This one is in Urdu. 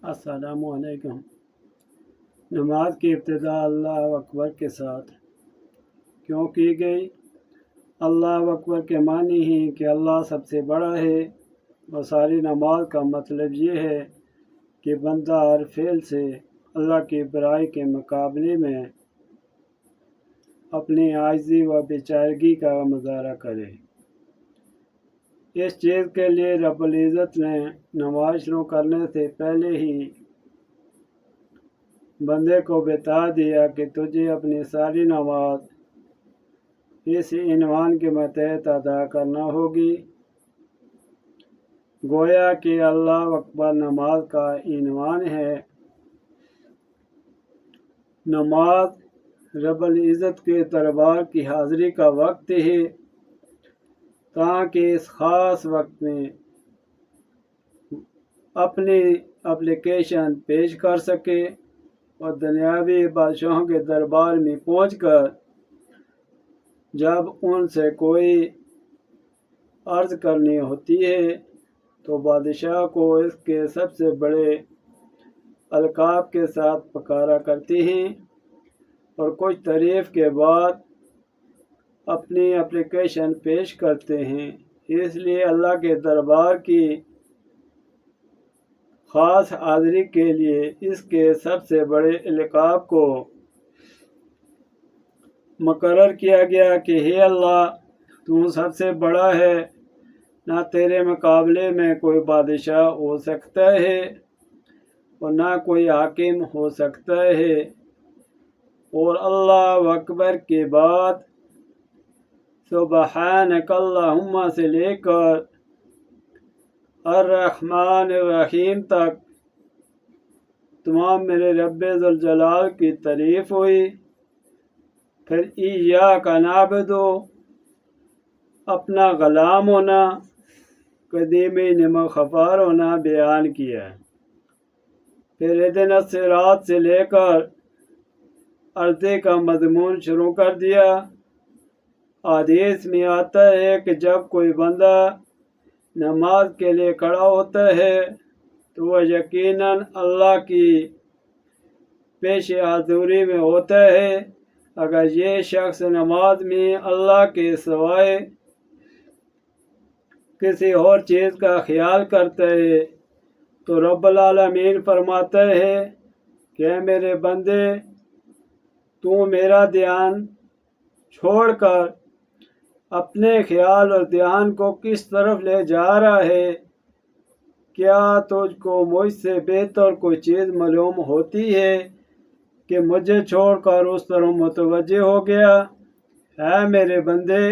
السلام علیکم۔ نماز کی ابتدا اللہ اکبر کے ساتھ کیوں کی گئی؟ اللہ اکبر کے معنی ہی کہ اللہ سب سے بڑا ہے، اور ساری نماز کا مطلب یہ ہے کہ بندہ ہر فعل سے اللہ کی بڑائی کے مقابلے میں اپنی عاجزی و بیچارگی کا مظاہرہ کرے۔ اس چیز کے لیے رب العزت نے نماز شروع کرنے سے پہلے ہی بندے کو بتا دیا کہ تجھے اپنی ساری نماز اس عنوان کے متحد ادا کرنا ہوگی۔ گویا کہ اللہ اکبر نماز کا عنوان ہے۔ نماز رب العزت کے دربار کی حاضری کا وقت ہے، تاکہ اس خاص وقت میں اپنی اپلیکیشن پیش کر سکے اور دنیاوی بادشاہوں کے دربار میں پہنچ کر جب ان سے کوئی عرض کرنی ہوتی ہے تو بادشاہ کو اس کے سب سے بڑے القاب کے ساتھ پکارا کرتے ہیں اور کچھ تعریف کے بعد اپنی اپلیکیشن پیش کرتے ہیں۔ اس لیے اللہ کے دربار کی خاص حاضری کے لیے اس کے سب سے بڑے القاب کو مقرر کیا گیا کہ ہے اللہ، تو سب سے بڑا ہے، نہ تیرے مقابلے میں کوئی بادشاہ ہو سکتا ہے اور نہ کوئی حاکم ہو سکتا ہے۔ اور اللہ اکبر کے بعد سبحانک اللہم سے لے کر الرحمن الرحیم تک تمام میرے رب ذوالجلال کی تعریف ہوئی۔ پھر ایاک نعبد، اپنا غلام ہونا، قدیمی نمک خفار ہونا بیان کیا۔ پھر اہدنا الصراط سے لے کر عرضے کا مضمون شروع کر دیا۔ حدیث میں آتا ہے کہ جب کوئی بندہ نماز کے لیے کھڑا ہوتا ہے تو وہ یقیناً اللہ کی پیش حضوری میں ہوتا ہے۔ اگر یہ شخص نماز میں اللہ کے سوائے کسی اور چیز کا خیال کرتا ہے تو رب العالمین فرماتا ہے کہ اے میرے بندے، تو میرا دھیان چھوڑ کر اپنے خیال اور دھیان کو کس طرف لے جا رہا ہے؟ کیا تجھ کو مجھ سے بہتر کوئی چیز معلوم ہوتی ہے کہ مجھے چھوڑ کر اس طرف متوجہ ہو گیا؟ اے میرے بندے،